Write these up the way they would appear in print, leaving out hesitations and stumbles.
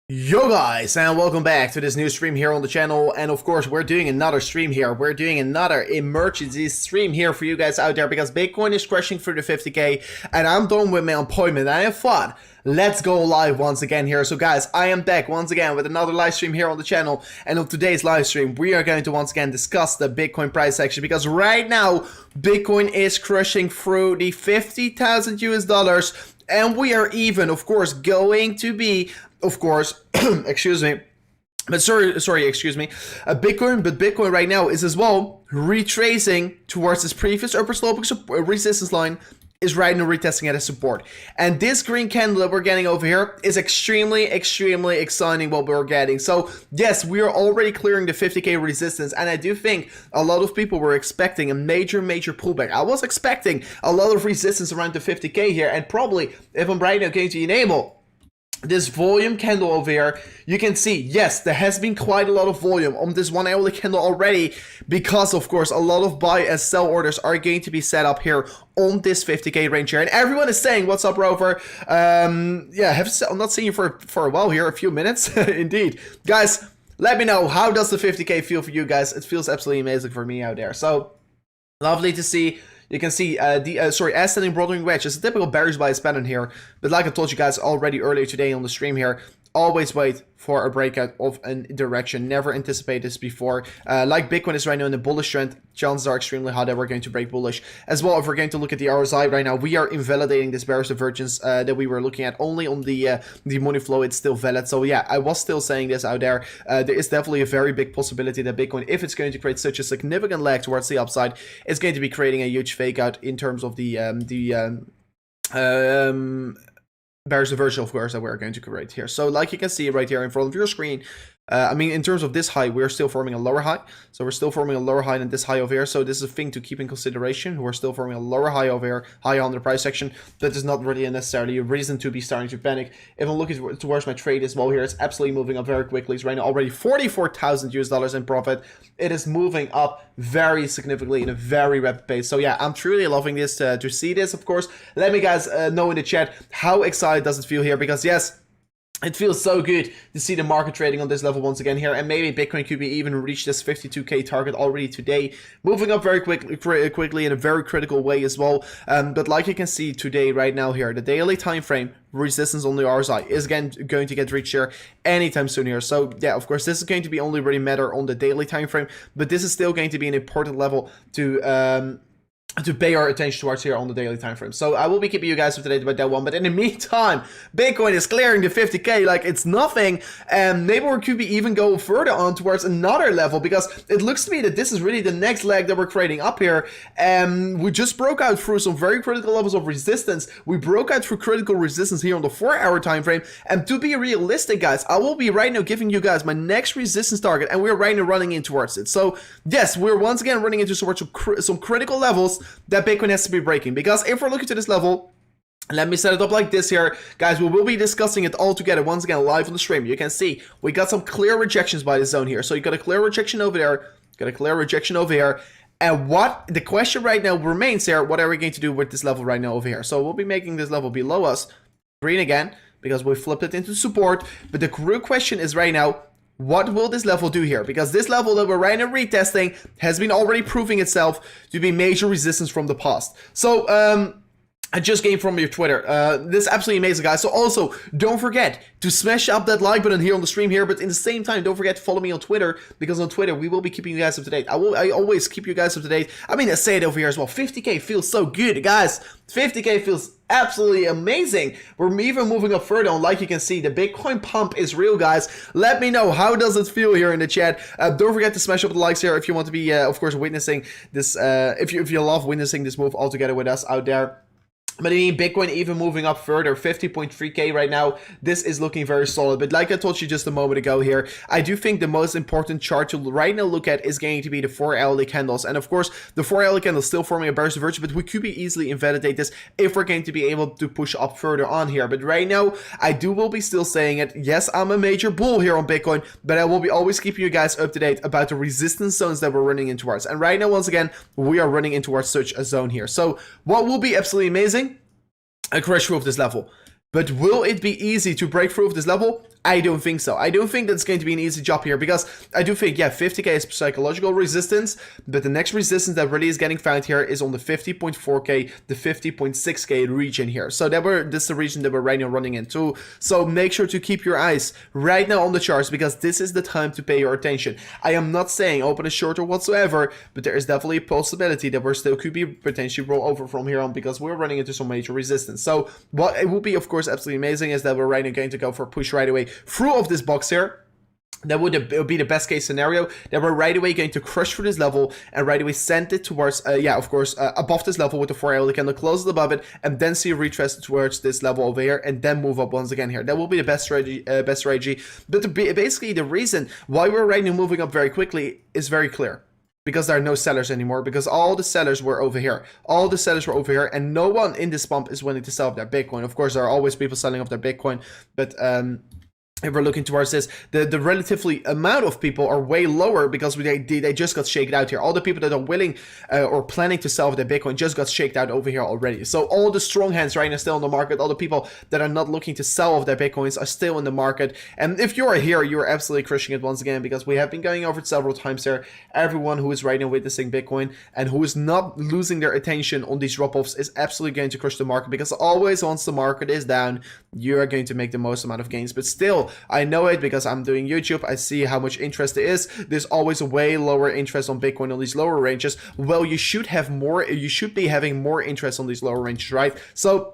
Yo guys, and welcome back to this new stream here on the channel. And of course we're doing another stream here. We're doing another emergency stream here for you guys out there because Bitcoin is crashing through the 50k and I'm done with my appointment and I thought, let's go live once again here. So guys, I am back once again with another live stream here on the channel, and on today's live stream we are going to once again discuss the Bitcoin price action because right now Bitcoin is crushing through the 50,000 US dollars, and we are even of course going to be excuse me, but excuse me, Bitcoin right now is as well retracing towards its previous upper sloping resistance line, is right now retesting at a support. And this green candle that we're getting over here is extremely exciting what we're getting. So yes, we are already clearing the 50k resistance, and I do think a lot of people were expecting a major pullback. I was expecting a lot of resistance around the 50k here, and probably if I'm right now going to enable this volume candle over here, you can see, yes, there has been quite a lot of volume on this 1 hourly candle already, because of course a lot of buy and sell orders are going to be set up here on this 50k range here. And everyone is saying, what's up, Rover? Yeah, I'm not seeing you for a while here, a few minutes. Indeed. Guys, let me know, how does the 50k feel for you guys? It feels absolutely amazing for me out there. So lovely to see. You can see ascending broadening wedge is a typical bearish bias pattern here, but like I told you guys already earlier today on the stream here, always wait for a breakout of a direction. Never anticipate this before. Like Bitcoin is right now in the bullish trend, chances are extremely high that we're going to break bullish. As well, if we're going to look at the RSI right now, we are invalidating this bearish divergence that we were looking at only on the money flow. It's still valid. So yeah, I was still saying this out there. There is definitely a very big possibility that Bitcoin, if it's going to create such a significant lag towards the upside, is going to be creating a huge fake out in terms of the bearish divergence, of course, that we're going to create here. So like you can see right here in front of your screen, I mean, in terms of this high, we're still forming a lower high. So we're still forming a lower high than this high over here. So this is a thing to keep in consideration. We're still forming a lower high over here, high on the price section. That is not really necessarily a reason to be starting to panic. If I'm looking towards my trade as well here, it's absolutely moving up very quickly. It's right now already 44,000 US dollars in profit. It is moving up very significantly in a very rapid pace. So yeah, I'm truly loving this to see this, of course. Let me guys know in the chat, how excited does it feel here? Because yes, it feels so good to see the market trading on this level once again here, and maybe Bitcoin could be even reach this 52k target already today, moving up very quickly in a very critical way as well. But like you can see today, right now here, the daily time frame resistance on the RSI is again going to get reached here anytime soon here. So yeah, of course, this is going to be only really matter on the daily time frame, but this is still going to be an important level to pay our attention towards here on the daily time frame. So I will be keeping you guys up to date about that one. But in the meantime, Bitcoin is clearing the 50k like it's nothing, and maybe we could be even go further on towards another level, because it looks to me that this is really the next leg that we're creating up here. We just broke out through some very critical levels of resistance. We broke out through critical resistance here on the 4-hour time frame, and to be realistic, guys, I will be right now giving you guys my next resistance target, and we're right now running in towards it. So yes, we're once again running into some critical levels that Bitcoin has to be breaking. Because if we're looking to this level, let me set it up like this here, guys. We will be discussing it all together once again live on the stream. You can see we got some clear rejections by the zone here. So you got a clear rejection over there, got a clear rejection over here. And what the question right now remains here, what are we going to do with this level right now over here? So we'll be making this level below us green again, because we flipped it into support. But the real question is right now, what will this level do here? Because this level that we're right now retesting has been already proving itself to be major resistance from the past. So I just came from your Twitter. This is absolutely amazing, guys. So also, don't forget to smash up that like button here on the stream here, but in the same time, don't forget to follow me on Twitter, because on Twitter, we will be keeping you guys up to date. I always keep you guys up to date. I mean, I say it over here as well. 50k feels so good, guys. 50k feels absolutely amazing. We're even moving up further on. Like you can see, the Bitcoin pump is real, guys. Let me know, how does it feel here in the chat? Don't forget to smash up the likes here if you want to be, of course, witnessing this, if you love witnessing this move all together with us out there. But I mean, Bitcoin even moving up further, 50.3k right now. This is looking very solid. But like I told you just a moment ago here, I do think the most important chart to right now look at is going to be the 4-hourly candles. And of course, the 4-hourly candle is still forming a bearish divergence, but we could be easily invalidate this if we're going to be able to push up further on here. But right now, I will be still saying it. Yes, I'm a major bull here on Bitcoin, but I will be always keeping you guys up to date about the resistance zones that we're running in towards. And right now, once again, we are running in towards such a zone here. So what will be absolutely amazing? A crash through of this level. But will it be easy to break through of this level? I don't think so. I don't think that's going to be an easy job here, because I do think, yeah, 50k is psychological resistance, but the next resistance that really is getting found here is on the 50.4k, the 50.6k region here. So this is the region that we're right now running into. So make sure to keep your eyes right now on the charts, because this is the time to pay your attention. I am not saying open a short or whatsoever, but there is definitely a possibility that we're still could be potentially roll over from here on, because we're running into some major resistance. So what it will be, of course, absolutely amazing is that we're right now going to go for a push right away through of this box here. That would be the best case scenario, that we're right away going to crush through this level and right away send it towards, above this level with the 4-hourly candle, close it above it, and then see a retrace towards this level over here, and then move up once again here. That will be the best strategy. But basically, the reason why we're right now moving up very quickly is very clear. Because there are no sellers anymore, because all the sellers were over here. All the sellers were over here, and no one in this pump is willing to sell their Bitcoin. Of course, there are always people selling off their Bitcoin, but if we're looking towards this, the relatively amount of people are way lower, because they just got shaken out here. All the people that are willing or planning to sell their Bitcoin just got shaken out over here already. So all the strong hands right now still in the market. All the people that are not looking to sell off their Bitcoins are still in the market. And if you are here, you're absolutely crushing it once again, because we have been going over it several times here. Everyone who is right now witnessing Bitcoin and who is not losing their attention on these drop-offs is absolutely going to crush the market, because always once the market is down, you are going to make the most amount of gains. But still, I know it because I'm doing YouTube. I see how much interest there is. There's always a way lower interest on Bitcoin on these lower ranges. Well, you should have more. You should be having more interest on these lower ranges, right? So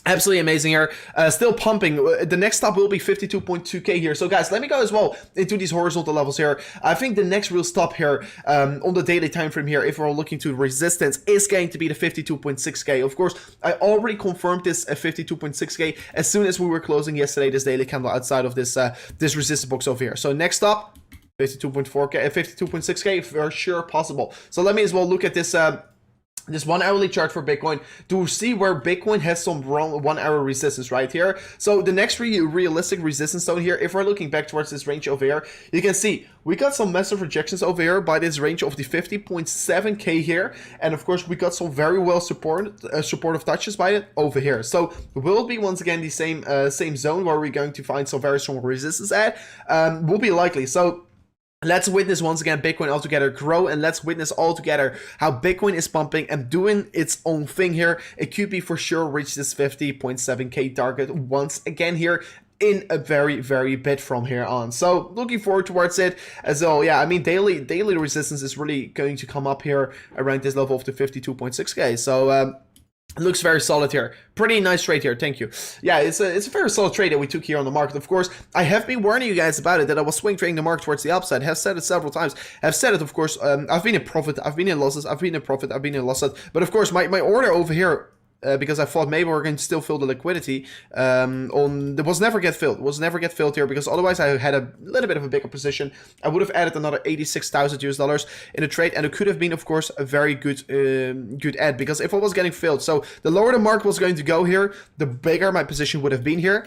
absolutely amazing here. Still pumping. The next stop will be 52.2k here. So guys, let me go as well into these horizontal levels here. I think the next real stop here on the daily time frame here, if we're looking to resistance, is going to be the 52.6k. Of course, I already confirmed this at 52.6k as soon as we were closing yesterday this daily candle outside of this this resistance box over here. So next stop, 52.4k, 52.6k for sure possible. So let me as well look at this this 1 hourly chart for Bitcoin to see where Bitcoin has some wrong 1 hour resistance right here. So the next realistic resistance zone here, if we're looking back towards this range over here, you can see we got some massive rejections over here by this range of the 50.7k here, and of course we got some very well supportive touches by it over here. So will be once again the same zone where we're going to find some very strong resistance at, will be likely. So let's witness once again Bitcoin altogether grow, and let's witness all together how Bitcoin is pumping and doing its own thing here. It could be for sure reach this 50.7k target once again here in a very bit from here on. So looking forward towards it as well. Yeah, I mean daily resistance is really going to come up here around this level of the 52.6k. So it looks very solid here. Pretty nice trade here. Thank you. Yeah, it's a very solid trade that we took here on the market. Of course, I have been warning you guys about it, that I was swing trading the market towards the upside. I have said it several times. I've said it, of course. I've been in profit. I've been in losses. I've been in profit. I've been in losses. But of course, my order over here, because I thought maybe we're going to still fill the liquidity it was never get filled. It was never get filled here, because otherwise I had a little bit of a bigger position. I would have added another $86,000 in a trade, and it could have been, of course, a very good good add, because if it was getting filled, so the lower the market was going to go here, the bigger my position would have been here.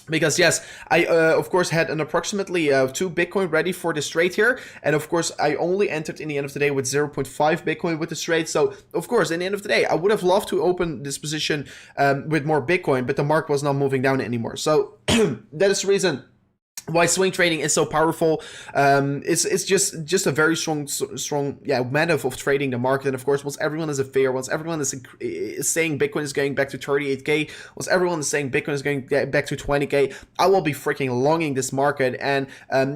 Because yes, I of course had an approximately 2 Bitcoin ready for this trade here, and of course I only entered in the end of the day with 0.5 Bitcoin with this trade. So of course in the end of the day I would have loved to open this position with more Bitcoin, but the market was not moving down anymore. So that is the reason why swing trading is so powerful. It's just a very strong method of trading the market. And of course, once everyone is once everyone is saying Bitcoin is going back to 38k, once everyone is saying Bitcoin is going back to 20k, I will be freaking longing this market. And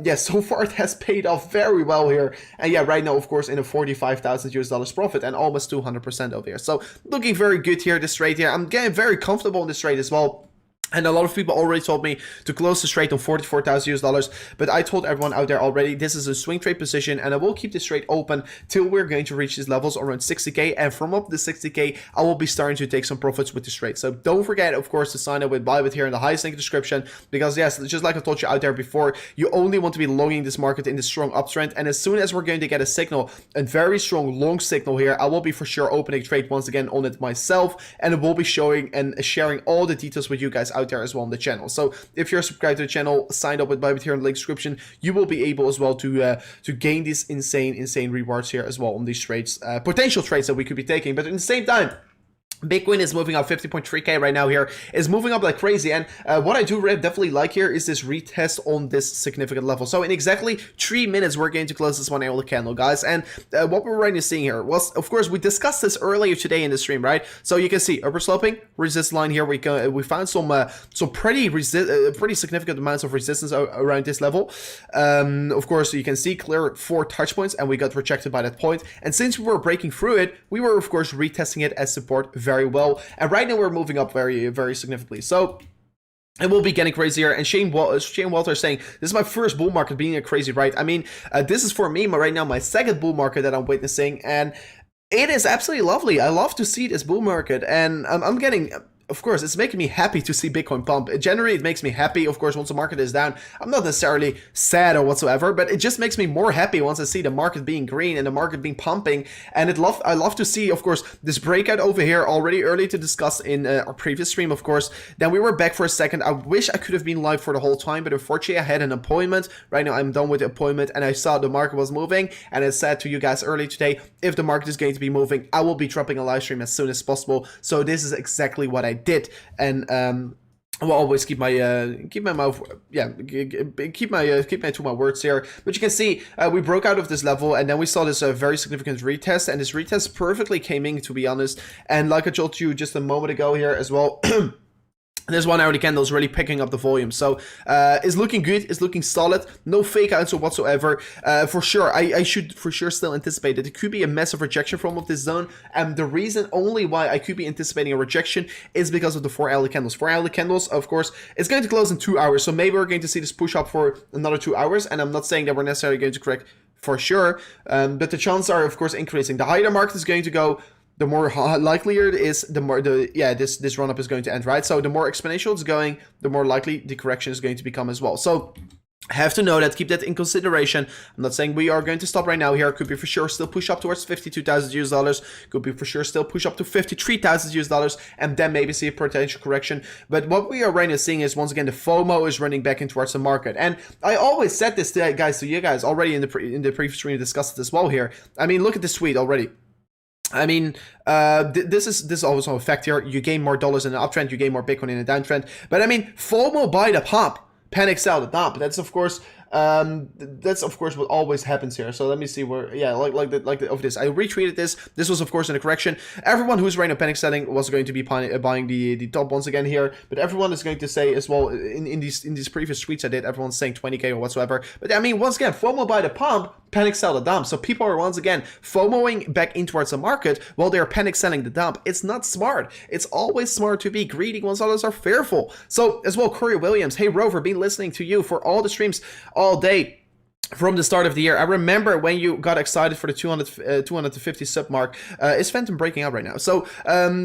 yeah, so far it has paid off very well here. And yeah, right now, of course, in a $45,000 profit and almost 200% over here. So looking very good here, this trade here. I'm getting very comfortable in this trade as well. And a lot of people already told me to close this trade on $44,000, but I told everyone out there already, this is a swing trade position, and I will keep this trade open till we're going to reach these levels around 60k, and from up to 60k, I will be starting to take some profits with this trade. So don't forget, of course, to sign up with BYBIT here in the highest link description, because yes, just like I told you out there before, you only want to be longing this market in this strong uptrend, and as soon as we're going to get a signal, a very strong long signal here, I will be for sure opening trade once again on it myself, and it will be showing and sharing all the details with you guys out there as well on the channel. So if you're subscribed to the channel, signed up with BYBIT here in the link description, you will be able as well to gain these insane rewards here as well on these trades, potential trades that we could be taking. But at the same time, Bitcoin is moving up 50.3k right now here, is moving up like crazy. And what I do definitely like here is this retest on this significant level. So in exactly 3 minutes, we're going to close this 1 hour candle, guys. And what we're right now seeing here was, of course, we discussed this earlier today in the stream, right? So you can see upper sloping resist line here. We found some pretty significant amounts of resistance around this level. Of course, you can see clear 4 touch points, and we got rejected by that point. And since we were breaking through it, we were of course retesting it as support very well, and right now we're moving up very significantly. So it will be getting crazier. And Shane Walter is saying, this is my first bull market being a crazy ride. I mean, this is for me right now my second bull market that I'm witnessing, and it is absolutely lovely. I love to see this bull market, and I'm getting... Of course, it's making me happy to see Bitcoin pump. Generally, it makes me happy. Of course, once the market is down, I'm not necessarily sad or whatsoever, but it just makes me more happy once I see the market being green and the market being pumping. And I love to see, of course, this breakout over here already early to discuss in our previous stream, of course. Then we were back for a second. I wish I could have been live for the whole time, but unfortunately, I had an appointment. Right now, I'm done with the appointment, and I saw the market was moving. And I said to you guys early today, if the market is going to be moving, I will be dropping a live stream as soon as possible. So this is exactly what I did. And I will always keep my mouth, keep my to my words here. But you can see we broke out of this level, and then we saw this very significant retest, and this retest perfectly came in, to be honest. And like I told you just a moment ago here as well. This 1 hour candle is really picking up the volume, so it's looking good, it's looking solid, no fake outs or whatsoever. For sure, I should for sure still anticipate that it could be a massive rejection from this zone, and the reason only why I could be anticipating a rejection is because of the 4 hourly candles. 4 hourly candles, of course, it's going to close in 2 hours, so maybe we're going to see this push up for another 2 hours, and I'm not saying that we're necessarily going to correct for sure, but the chances are, of course, increasing. The higher the market is going to go, the more likelier it is, the more this run up is going to end, right? So the more exponential it's going, the more likely the correction is going to become as well. So have to know that, keep that in consideration. I'm not saying we are going to stop right now here. Could be for sure still push up towards $52,000. Could be for sure still push up to $53,000, and then maybe see a potential correction. But what we are right now seeing is, once again, the FOMO is running back in towards the market. And I always said this to you guys already in the previous stream. We discussed it as well here. I mean, look at this tweet already. I mean, this is always a fact here. You gain more dollars in an uptrend, you gain more Bitcoin in a downtrend. But I mean, FOMO buy the pump, panic sell the dump. That's of course what always happens here. So let me see where, yeah, like of this. I retweeted this. This was of course in a correction. Everyone who's right now panic selling was going to be buying the top once again here. But everyone is going to say as well in these previous tweets I did. Everyone's saying 20k or whatsoever. But I mean, once again, FOMO buy the pump, panic sell the dump. So people are once again FOMOing back in towards the market while they're panic selling the dump. It's not smart. It's always smart to be greedy once others are fearful. So as well, Corey Williams, hey Rover, been listening to you for all the streams all day from the start of the year. I remember when you got excited for the 250 sub mark. Is Fantom breaking out right now? So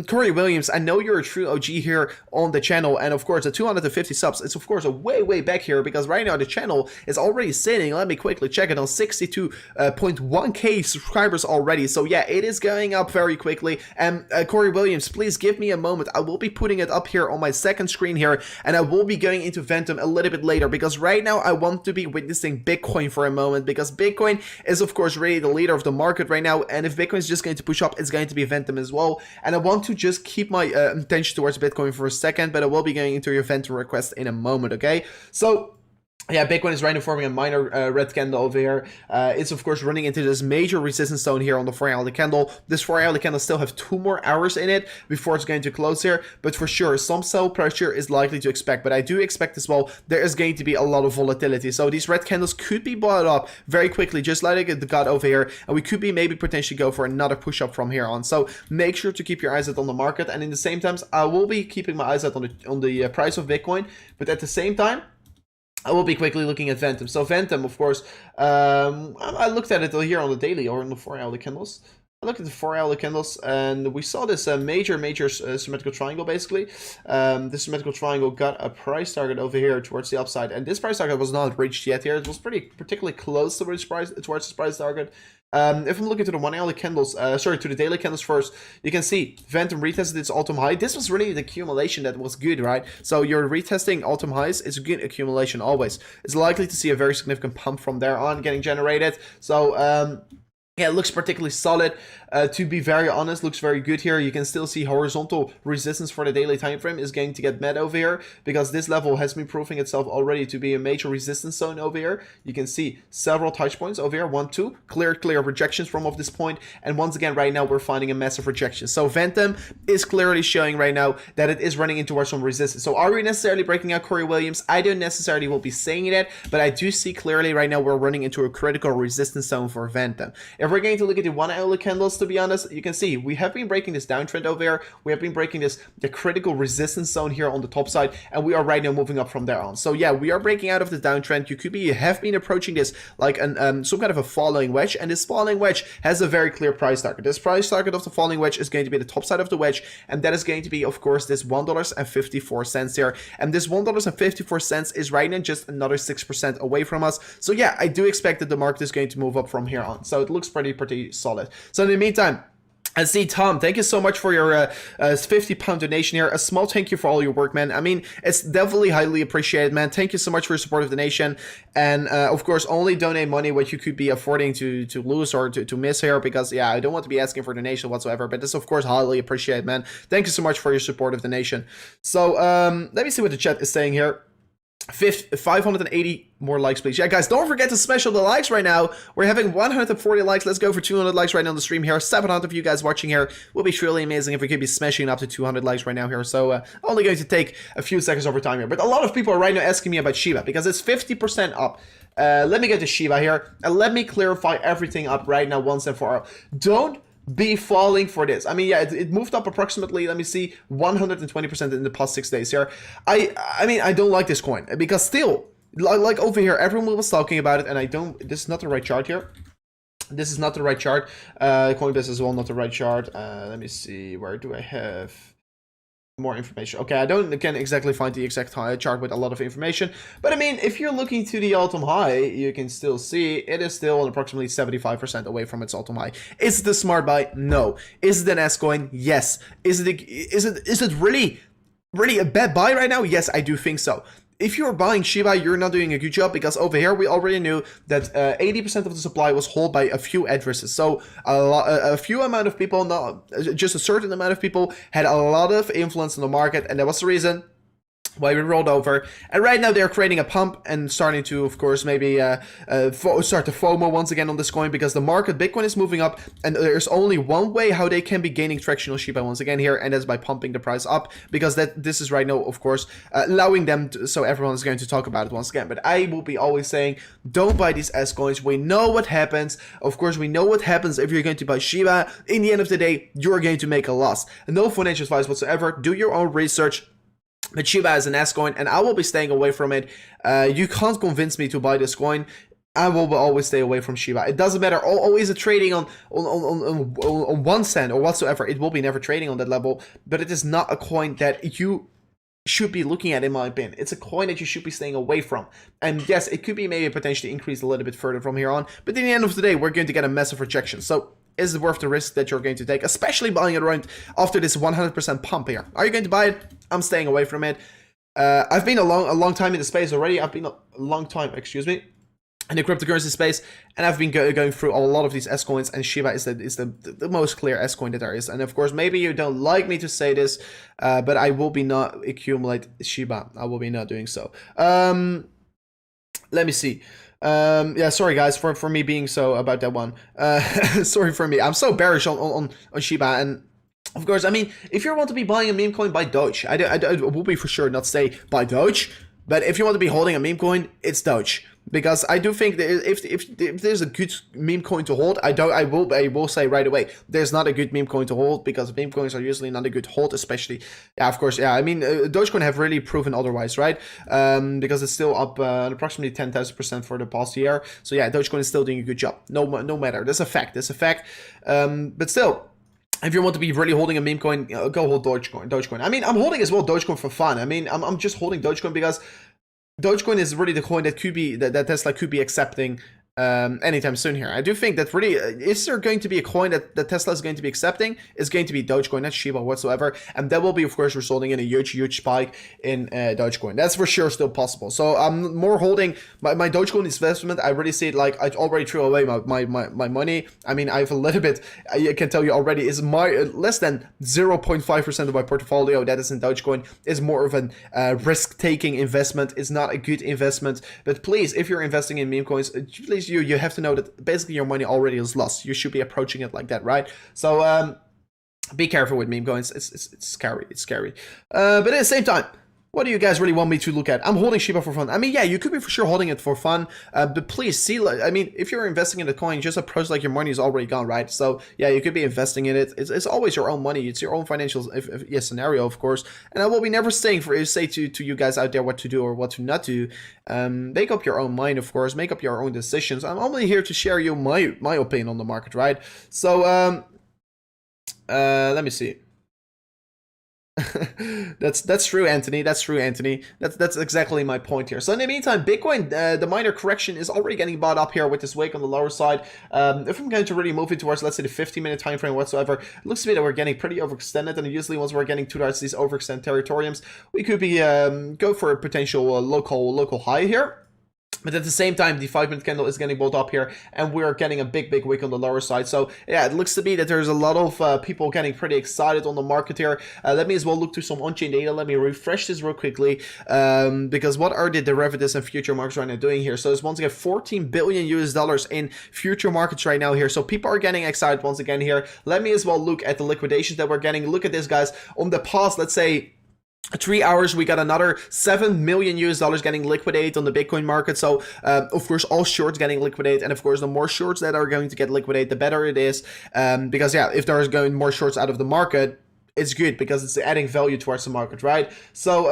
Corey Williams, I know you're a true OG here on the channel, and of course the 250 subs, it's of course a way back here, because right now the channel is already sitting, let me quickly check it, on 62.1k subscribers already. So yeah, it is going up very quickly. And Corey Williams, please give me a moment. I will be putting it up here on my second screen here, and I will be going into Fantom a little bit later, because right now I want to be witnessing Bitcoin for a moment, because Bitcoin is of course really the leader of the market right now, and if Bitcoin is just going to push up, it's going to be Fantom as well. And I want to just keep my attention towards Bitcoin for a second, but I will be going into your Fantom request in a moment, okay? So yeah, Bitcoin is right now forming a minor red candle over here. It's of course running into this major resistance zone here on the 4 hourly candle. This 4 hourly candle still have 2 more hours in it before it's going to close here. But for sure, some sell pressure is likely to expect. But I do expect as well, there is going to be a lot of volatility. So these red candles could be bought up very quickly, just like it got over here. And we could be maybe potentially go for another push up from here on. So make sure to keep your eyes out on the market. And in the same time, I will be keeping my eyes out on the price of Bitcoin. But at the same time, I will be quickly looking at Fantom. So Fantom, of course, I looked at it here on the daily or on the 4 hourly candles. I looked at the 4 hourly candles, and we saw this major symmetrical triangle, basically. This symmetrical triangle got a price target over here towards the upside, and this price target was not reached yet here. It was particularly towards this price target. If I'm looking to the 1 hourly candles, to the daily candles first, you can see Fantom retested its all-time high. This was really the accumulation that was good, right? So you're retesting all-time highs. It's a good accumulation always. It's likely to see a very significant pump from there on getting generated. So Yeah, it looks particularly solid. To be very honest, looks very good here. You can still see horizontal resistance for the daily time frame is going to get met over here, because this level has been proving itself already to be a major resistance zone over here. You can see several touch points over here. 1, 2, clear rejections from off this point. And once again, right now, we're finding a massive rejection. So Fantom is clearly showing right now that it is running into some resistance. So are we necessarily breaking out Corey Williams? I don't necessarily will be saying that, but I do see clearly right now we're running into a critical resistance zone for Fantom. If we're going to look at the 1 hour candles, to be honest, you can see we have been breaking this downtrend over here. We have been breaking the critical resistance zone here on the top side, and we are right now moving up from there on. So yeah, we are breaking out of the downtrend. You have been approaching this like some kind of a falling wedge, and this falling wedge has a very clear price target. This price target of the falling wedge is going to be the top side of the wedge, and that is going to be, of course, this $1.54 here. And this $1.54 is right now just another 6% away from us. So yeah, I do expect that the market is going to move up from here on. So it looks pretty solid. So in the meantime, I see Tom, thank you so much for your £50 donation here. A small thank you for all your work, man. I mean, it's definitely highly appreciated, man. Thank you so much for your support of the nation. And of course, only donate money what you could be affording to lose or to miss here, because yeah, I don't want to be asking for donation whatsoever, but this of course highly appreciated, man. Thank you so much for your support of the nation. So let me see what the chat is saying here. 580 more likes, please. Yeah, guys, don't forget to smash all the likes right now. We're having 140 likes. Let's go for 200 likes right now on the stream here. 700 of you guys watching here. Will be truly amazing if we could be smashing up to 200 likes right now here. So only going to take a few seconds over time here. But a lot of people are right now asking me about SHIBA, because it's 50% up. Let me get to SHIBA here, and let me clarify everything up right now once and for all. Don't be falling for this. I mean, yeah, it moved up approximately, let me see, 120% in the past 6 days here. I mean, I don't like this coin, because still, like over here, everyone was talking about it, and I don't, this is not the right chart here. This is not the right chart. Coinbase as well, not the right chart. Let me see, where do I have more information? Okay, I can't exactly find the exact chart with a lot of information, but I mean, if you're looking to the all-time high, you can still see it is still approximately 75% away from its all-time high. Is it a smart buy? No. Is it an S-coin? Yes. Is it really a bad buy right now? Yes, I do think so. If you're buying SHIBA, you're not doing a good job, because over here we already knew that 80% of the supply was held by a few addresses. So a few amount of people, not just a certain amount of people, had a lot of influence in the market, and that was the reason why we rolled over. And right now they're creating a pump and starting to, of course, maybe start to FOMO once again on this coin, because the market, Bitcoin, is moving up, and there's only one way how they can be gaining traction on SHIBA once again here, and that's by pumping the price up, because this is right now, of course, allowing them to, so everyone is going to talk about it once again. But I will be always saying, don't buy these S coins. We know what happens. Of course, we know what happens if you're going to buy SHIBA. In the end of the day, you're going to make a loss. No financial advice whatsoever. Do your own research. But SHIBA is an S coin, and I will be staying away from it. You can't convince me to buy this coin. I will always stay away from SHIBA. It doesn't matter. Always a trading on 1 cent or whatsoever. It will be never trading on that level. But it is not a coin that you should be looking at, in my opinion. It's a coin that you should be staying away from. And yes, it could be maybe potentially increased a little bit further from here on. But in the end of the day, we're going to get a massive rejection. So is it worth the risk that you're going to take, especially buying it around after this 100% pump here? Are you going to buy it? I'm staying away from it. I've been a long time in the space already. I've been a long time, excuse me, in the cryptocurrency space, and I've been going through a lot of these S coins, and SHIBA is the most clear S coin that there is. And of course, maybe you don't like me to say this, but I will be not accumulate SHIBA. I will be not doing so. Let me see. Yeah, sorry guys for me being so about that one. Sorry for me. I'm so bearish on SHIBA, and of course, I mean, if you want to be buying a meme coin, buy Doge. I will be for sure not say buy Doge, but if you want to be holding a meme coin, it's Doge. Because I do think that if there's a good meme coin to hold, I will say right away, there's not a good meme coin to hold, because meme coins are usually not a good hold, especially, yeah, of course, yeah, I mean, Dogecoin have really proven otherwise, right? Because it's still up approximately 10,000% for the past year. So yeah, Dogecoin is still doing a good job. No matter, that's a fact. But still, if you want to be really holding a meme coin, go hold Dogecoin. I mean, I'm holding as well Dogecoin for fun. I mean, I'm just holding Dogecoin because Dogecoin is really the coin that could be that Tesla could be accepting anytime soon here. I do think that really, is there going to be a coin that Tesla is going to be accepting? Is going to be Dogecoin, not SHIBA whatsoever, and that will be, of course, resulting in a huge spike in Dogecoin. That's for sure still possible. So I'm more holding my Dogecoin investment. I really see it like I already threw away my money. I mean, I have a little bit. I can tell you already is my less than 0.5% of my portfolio that is in Dogecoin. Is more of a risk-taking investment. It's not a good investment. But please, if you're investing in meme coins, please you have to know that basically your money already is lost. You should be approaching it like that, right? So be careful with meme coins. It's scary. It's scary. But at the same time, what do you guys really want me to look at? I'm holding SHIBA for fun. I mean, yeah, you could be for sure holding it for fun, but please see, I mean, if you're investing in the coin, just approach like your money is already gone, right? So yeah, you could be investing in it. It's always your own money. It's your own financial scenario, of course. And I will be never say to you guys out there what to do or what to not do. Make up your own mind, of course. Make up your own decisions. I'm only here to share you my opinion on the market, right? So let me see. that's true, Anthony. That's true, Anthony. That's exactly my point here. So in the meantime, Bitcoin, the minor correction is already getting bought up here with this wick on the lower side. If I'm going to really move it towards, let's say, the 15-minute time frame whatsoever, it looks to me that we're getting pretty overextended, and usually once we're getting towards these overextended territoriums, we could be go for a potential local high here. But at the same time, the 5-minute candle is getting bought up here, and we're getting a big wick on the lower side. So yeah, it looks to be that there's a lot of people getting pretty excited on the market here. Let me as well look to some on-chain data. Let me refresh this real quickly, because what are the derivatives and future markets right now doing here? So it's once again $14 billion in future markets right now here. So people are getting excited once again here. Let me as well look at the liquidations that we're getting. Look at this, guys. On the past, let's say 3 hours, we got another $7 million getting liquidated on the Bitcoin market. So of course, all shorts getting liquidated, and of course, the more shorts that are going to get liquidated, the better it is, because yeah, if there's going more shorts out of the market, it's good because it's adding value towards the market, right? So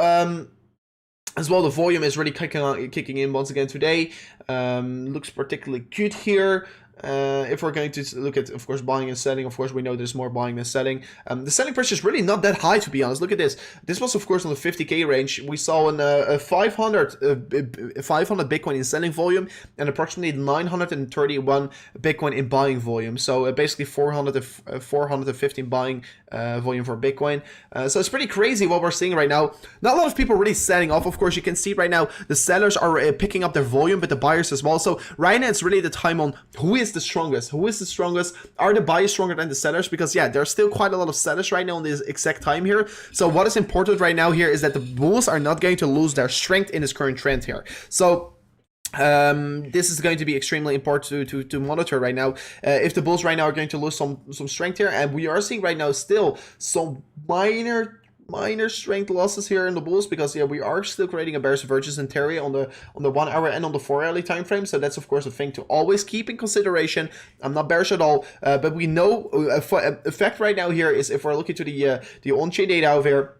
as well, the volume is really kicking in once again today. Looks particularly good here. If we're going to look at, of course, buying and selling, of course, we know there's more buying than selling. The selling price is really not that high, to be honest. Look at this. This was, of course, on the 50K range. We saw a 500 Bitcoin in selling volume and approximately 931 Bitcoin in buying volume. So basically 415 buying volume for Bitcoin. So it's pretty crazy what we're seeing right now. Not a lot of people really selling off. Of course, you can see right now the sellers are picking up their volume, but the buyers as well. So right now, it's really the time on who is the strongest. Who is the strongest? Are the buyers stronger than the sellers? Because yeah, there's still quite a lot of sellers right now on this exact time here. So what is important right now here is that the bulls are not going to lose their strength in this current trend here. So this is going to be extremely important to monitor right now. If the bulls right now are going to lose some strength here, and we are seeing right now still some minor strength losses here in the bulls, because yeah, we are still creating a bearish divergence in theory on the 1 hour and on the 4 hourly time frame. So that's of course a thing to always keep in consideration. I'm not bearish at all, but we know a fact right now here is, if we're looking to the on-chain data over here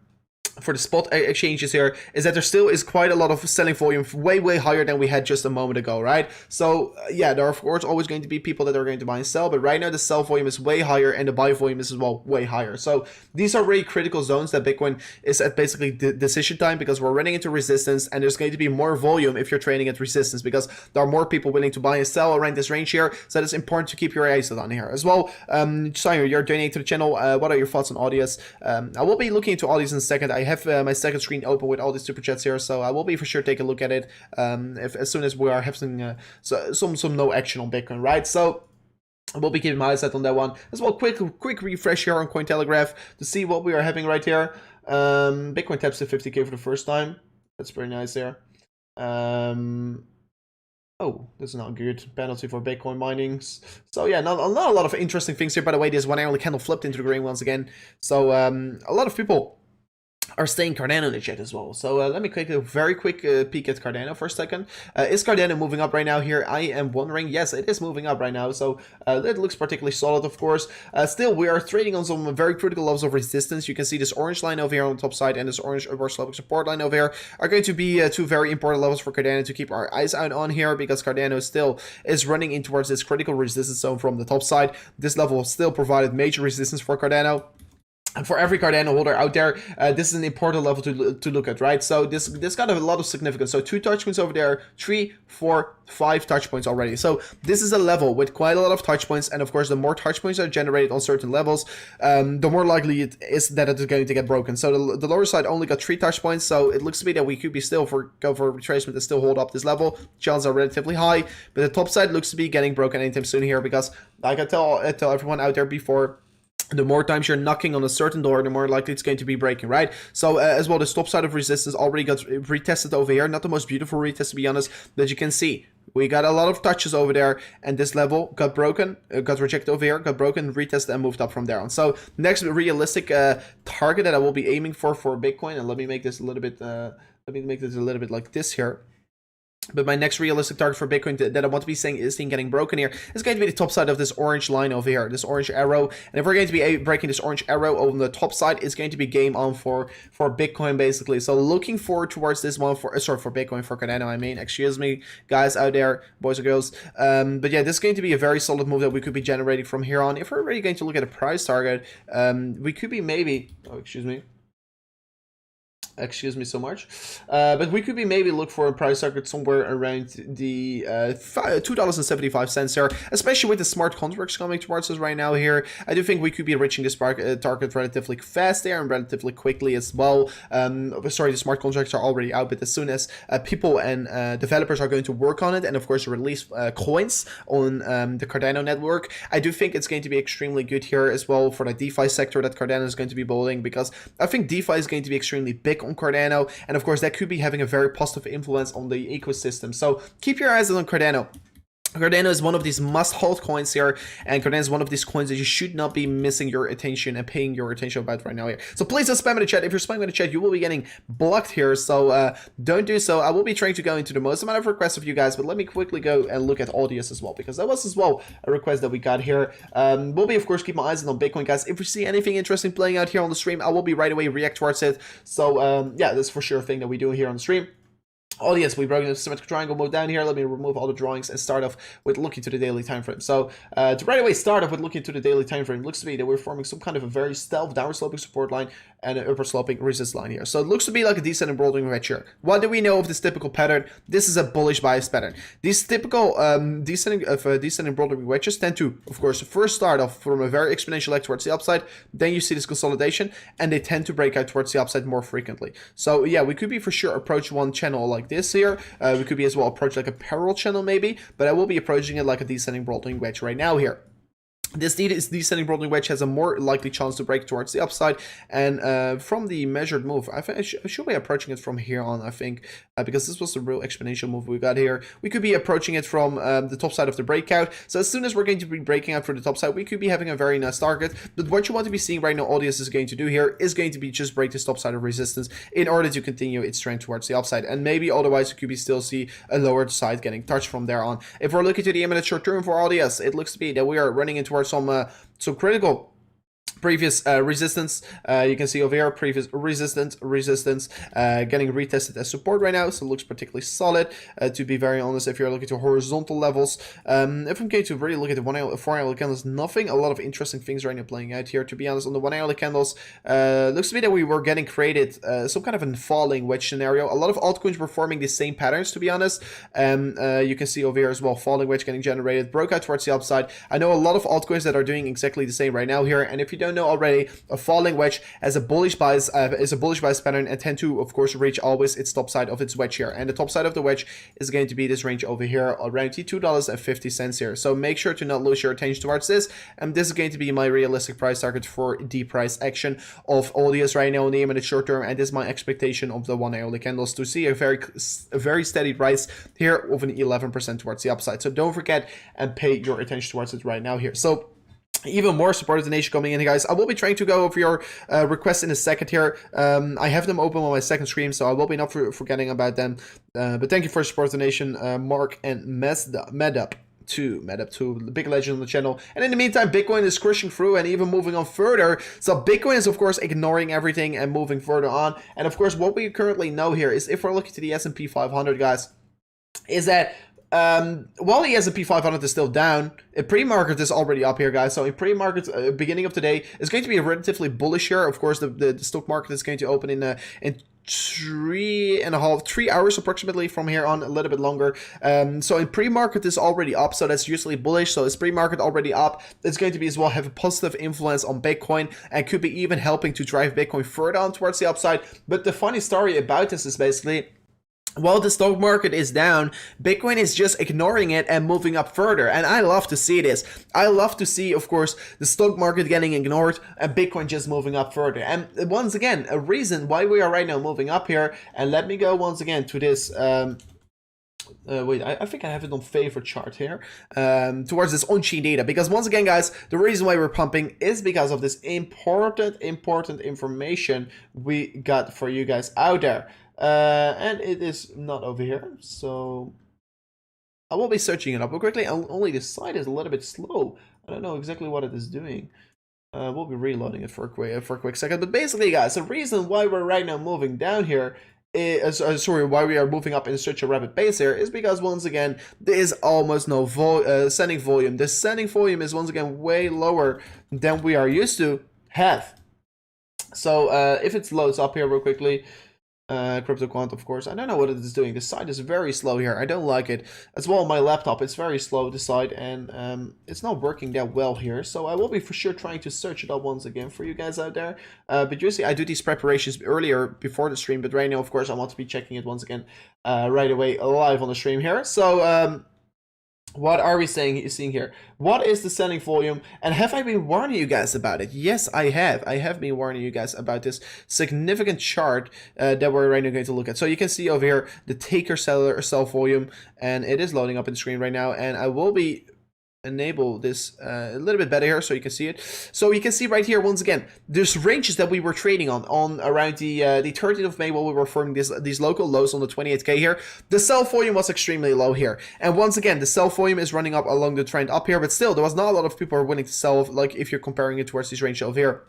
for the spot exchanges here, is that there still is quite a lot of selling volume, way higher than we had just a moment ago, right? So yeah, there are of course always going to be people that are going to buy and sell, but right now the sell volume is way higher and the buy volume is as well way higher. So these are really critical zones that Bitcoin is at basically decision time, because we're running into resistance, and there's going to be more volume if you're trading at resistance, because there are more people willing to buy and sell around this range here. So it's important to keep your eyes on here as well. Simon, you're donating to the channel. What are your thoughts on audios? I will be looking into audios in a second. I have my second screen open with all these super chats here, so I will be for sure take a look at it as soon as we are having some no action on Bitcoin, right? So I will be keeping my eyes set on that one as well. Quick refresh here on Cointelegraph to see what we are having right here. Bitcoin taps to 50K for the first time. That's pretty nice there. Oh, that's not good. Penalty for Bitcoin minings. So yeah, not a lot of interesting things here. By the way, this 1 hourly candle flipped into the green once again. So a lot of people are staying Cardano in the chat as well. So let me very quick peek at Cardano for a second. Is Cardano moving up right now here? I am wondering. Yes, it is moving up right now. So it looks particularly solid, of course. Still, we are trading on some very critical levels of resistance. You can see this orange line over here on the top side and this orange reverse level support line over here are going to be two very important levels for Cardano to keep our eyes out on here, because Cardano still is running in towards this critical resistance zone from the top side. This level still provided major resistance for Cardano. for every Cardano holder out there, this is an important level to look at, right? So this got a lot of significance. So 2 touch points over there, 3, 4, 5 touch points already. So this is a level with quite a lot of touch points, and of course, the more touch points are generated on certain levels, the more likely it is that it is going to get broken. So the lower side only got 3 touch points, so it looks to me that we could be still go for retracement and still hold up this level. Chances are relatively high, but the top side looks to be getting broken anytime soon here, because like I tell everyone out there before, the more times you're knocking on a certain door, the more likely it's going to be breaking, right? So as well, the top side of resistance already got retested over here. Not the most beautiful retest, to be honest, but you can see we got a lot of touches over there, and this level got broken, got rejected over here, got broken, retested, and moved up from there on. So next realistic target that I will be aiming for Bitcoin, and let me make this a little bit, like this here. But my next realistic target for Bitcoin that I want to be saying is getting broken here is going to be the top side of this orange line over here, this orange arrow. And if we're going to be breaking this orange arrow on the top side, it's going to be game on for Bitcoin, basically. So looking forward towards this one for Bitcoin, for Cardano, I mean. Excuse me, guys out there, boys and girls. But yeah, this is going to be a very solid move that we could be generating from here on. If we're really going to look at a price target, we could be maybe, excuse me so much, but we could be maybe look for a price target somewhere around the $2.75 here, especially with the smart contracts coming towards us right now here. I do think we could be reaching this target relatively fast there and relatively quickly as well. Sorry, the smart contracts are already out, but as soon as people and developers are going to work on it and of course release coins on the Cardano network, I do think it's going to be extremely good here as well for the DeFi sector that Cardano is going to be building, because I think DeFi is going to be extremely big on Cardano, and of course that could be having a very positive influence on the ecosystem. So keep your eyes on Cardano. Cardano is one of these must-hold coins here, and Cardano is one of these coins that you should not be missing your attention and paying your attention about right now here. So please don't spam in the chat. If you're spamming in the chat, you will be getting blocked here, so don't do so. I will be trying to go into the most amount of requests of you guys, but let me quickly go and look at audience as well, because that was as well a request that we got here. We'll be, of course, keep my eyes on Bitcoin, guys. If we see anything interesting playing out here on the stream, I will be right away react towards it. So yeah, that's for sure a thing that we do here on the stream. Oh yes, we broke the symmetric triangle move down here. Let me remove all the drawings and start off with looking to the daily time frame. So to right away start off with looking to the daily time frame, looks to me that we're forming some kind of a very stealth downward sloping support line and an upper sloping resistance line here. So it looks to be like a descending broadening wedge here. What do we know of this typical pattern? This is a bullish bias pattern. These typical descending broadening wedges tend to, of course, first start off from a very exponential leg towards the upside. Then you see this consolidation, and they tend to break out towards the upside more frequently. So yeah, we could be for sure approach one channel like this here. We could be as well approach like a parallel channel maybe, but I will be approaching it like a descending broadening wedge right now here. This descending broadening wedge has a more likely chance to break towards the upside, and from the measured move, I think I should be approaching it from here on, I think, because this was the real exponential move we got here. We could be approaching it from the top side of the breakout, so as soon as we're going to be breaking out for the top side, we could be having a very nice target. But what you want to be seeing right now, audience, is going to do here is going to be just break this top side of resistance in order to continue its trend towards the upside, and maybe otherwise you could be still see a lower side getting touched from there on. If we're looking to the imminent short term for audience, it looks to be that we are running in towards some critical previous resistance. You can see over here previous resistance getting retested as support right now, so it looks particularly solid, to be very honest. If you're looking to horizontal levels, if I'm going to really look at the 4 hourly candles, nothing a lot of interesting things right now playing out here, to be honest. On the 1 hourly candles, looks to me that we were getting created some kind of a falling wedge scenario. A lot of altcoins were forming the same patterns, to be honest. You can see over here as well, falling wedge getting generated, broke out towards the upside. I know a lot of altcoins that are doing exactly the same right now here, and if you don't know already, a falling wedge as a bullish bias pattern, and tend to, of course, reach always its top side of its wedge here, and the top side of the wedge is going to be this range over here around $2.50 here. So make sure to not lose your attention towards this, and this is going to be my realistic price target for the price action of audience right now in the imminent short term, and this is my expectation of the 1 hourly candles to see a very steady rise here of an 11% towards the upside. So don't forget and pay your attention towards it right now here. So even more supportive donation coming in, guys. I will be trying to go over your requests in a second here. I have them open on my second stream, so I will be not forgetting about them. But thank you for your support donation, Mark and Medup. The big legend on the channel. And in the meantime, Bitcoin is crushing through and even moving on further. So Bitcoin is, of course, ignoring everything and moving further on. And of course, what we currently know here is, if we're looking to the S&P 500, guys, is that while the S&P 500 is still down, pre-market is already up here, guys. So in pre-market, beginning of today, is going to be relatively bullish here. Of course, the stock market is going to open in 3 hours approximately from here on, a little bit longer. So in pre-market is already up, so that's usually bullish. So is pre-market already up, it's going to be as well have a positive influence on Bitcoin and could be even helping to drive Bitcoin further on towards the upside. But the funny story about this is basically, while the stock market is down, Bitcoin is just ignoring it and moving up further. And I love to see this. I love to see, of course, the stock market getting ignored and Bitcoin just moving up further. And once again, a reason why we are right now moving up here. And let me go once again to this. Wait, I think I have it on favorite chart here, towards this on-chain data, because once again, guys, the reason why we're pumping is because of this important information we got for you guys out there. And it is not over here, so I will be searching it up real quickly. Only the site is a little bit slow. I don't know exactly what it is doing. We'll be reloading it for a quick second. But basically, guys, the reason why we're right now moving down here is, why we are moving up in such a rapid pace here is because, once again, there is almost no sending volume. The sending volume is once again way lower than we are used to have. So if it loads up here real quickly, CryptoQuant, of course. I don't know what it is doing. The site is very slow here. I don't like it. As well, on my laptop, it's very slow, the site, and it's not working that well here. So I will be for sure trying to search it up once again for you guys out there. But usually I do these preparations earlier before the stream, but right now, of course, I want to be checking it once again right away live on the stream here. So what are we seeing here? What is the sending volume? And have I been warning you guys about it? Yes, I have. I have been warning you guys about this significant chart that we're right now going to look at. So you can see over here the taker seller sell volume, and it is loading up in the screen right now. And I will be enable this a little bit better here so you can see it. So you can see right here, once again, there's ranges that we were trading on around the 13th of May while we were forming these local lows on the 28k here. The sell volume was extremely low here, and once again the sell volume is running up along the trend up here, but still there was not a lot of people are willing to sell, like if you're comparing it towards this range over here.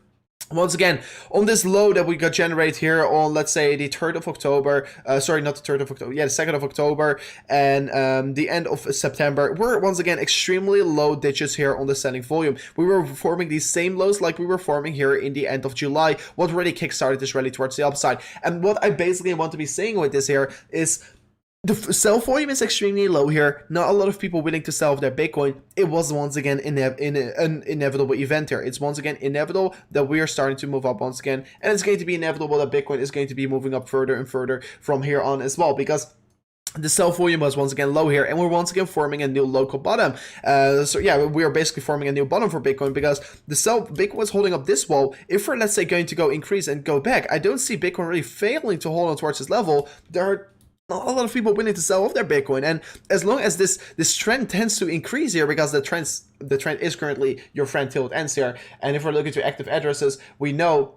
Once again, on this low that we got generated here on, let's say, the 3rd of October, sorry, not the 3rd of October, yeah, the 2nd of October, and the end of September, we're once again extremely low digits here on the sending volume. We were forming these same lows like we were forming here in the end of July, what really kickstarted this rally towards the upside. And what I basically want to be saying with this here is, the sell volume is extremely low here. Not a lot of people willing to sell their Bitcoin. It was once again an inevitable event here. It's once again inevitable that we are starting to move up once again. And it's going to be inevitable that Bitcoin is going to be moving up further and further from here on as well, because the sell volume was once again low here, and we're once again forming a new local bottom. So yeah, we are basically forming a new bottom for Bitcoin, because the Bitcoin was holding up this wall. If we're, let's say, going to go increase and go back, I don't see Bitcoin really failing to hold on towards this level. There are not a lot of people willing to sell off their Bitcoin, and as long as this trend tends to increase here, because the trend is currently your friend till it ends here, and if we're looking to active addresses, we know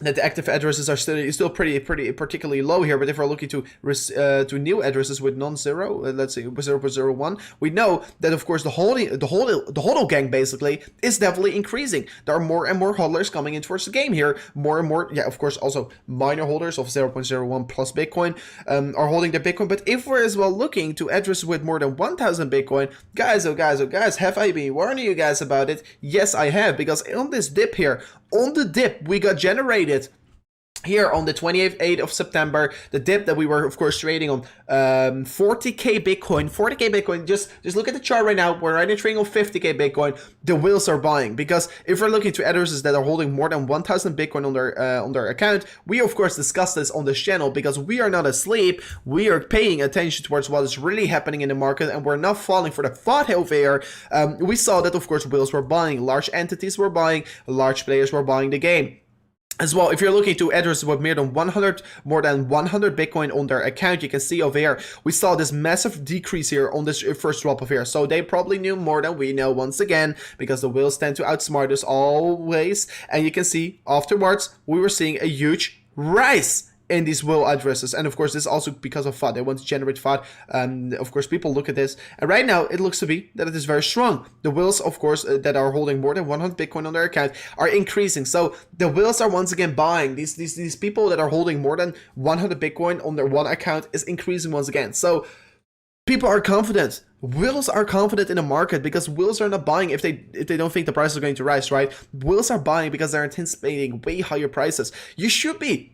that the active addresses are still pretty particularly low here. But if we're looking to new addresses with non-zero, let's say 0.01, we know that of course the hodl gang basically is definitely increasing. There are more and more hodlers coming in towards the game here. More and more, yeah, of course, also minor holders of 0.01 plus Bitcoin are holding their Bitcoin. But if we're as well looking to addresses with more than 1,000 Bitcoin, guys, oh guys, have I been warning you guys about it? Yes, I have, because on this dip here, on the dip we got generated here on the 28th of September, the dip that we were of course trading on 40k Bitcoin, just look at the chart right now. We're already trading on 50k Bitcoin. The whales are buying, because if we're looking to addresses that are holding more than 1,000 Bitcoin on their account, we of course discussed this on this channel, because we are not asleep. We are paying attention towards what is really happening in the market, and we're not falling for the FOD over here. We saw that of course whales were buying, large entities were buying, large players were buying the game. As well, if you're looking to addresses with more than 100 Bitcoin on their account, you can see over here, we saw this massive decrease here on this first drop of here. So they probably knew more than we know once again, because the whales tend to outsmart us always. And you can see afterwards, we were seeing a huge rise in these whale addresses, and of course this is also because of FOD. They want to generate FOD. Of course people look at this, and right now it looks to be that it is very strong. The whales, of course, that are holding more than 100 Bitcoin on their account are increasing. So the whales are once again buying. These people that are holding more than 100 Bitcoin on their one account is increasing once again. So People are confident. Whales are confident in the market because whales are not buying if they don't think the price is going to rise, right? Whales are buying because they're anticipating way higher prices. You should be.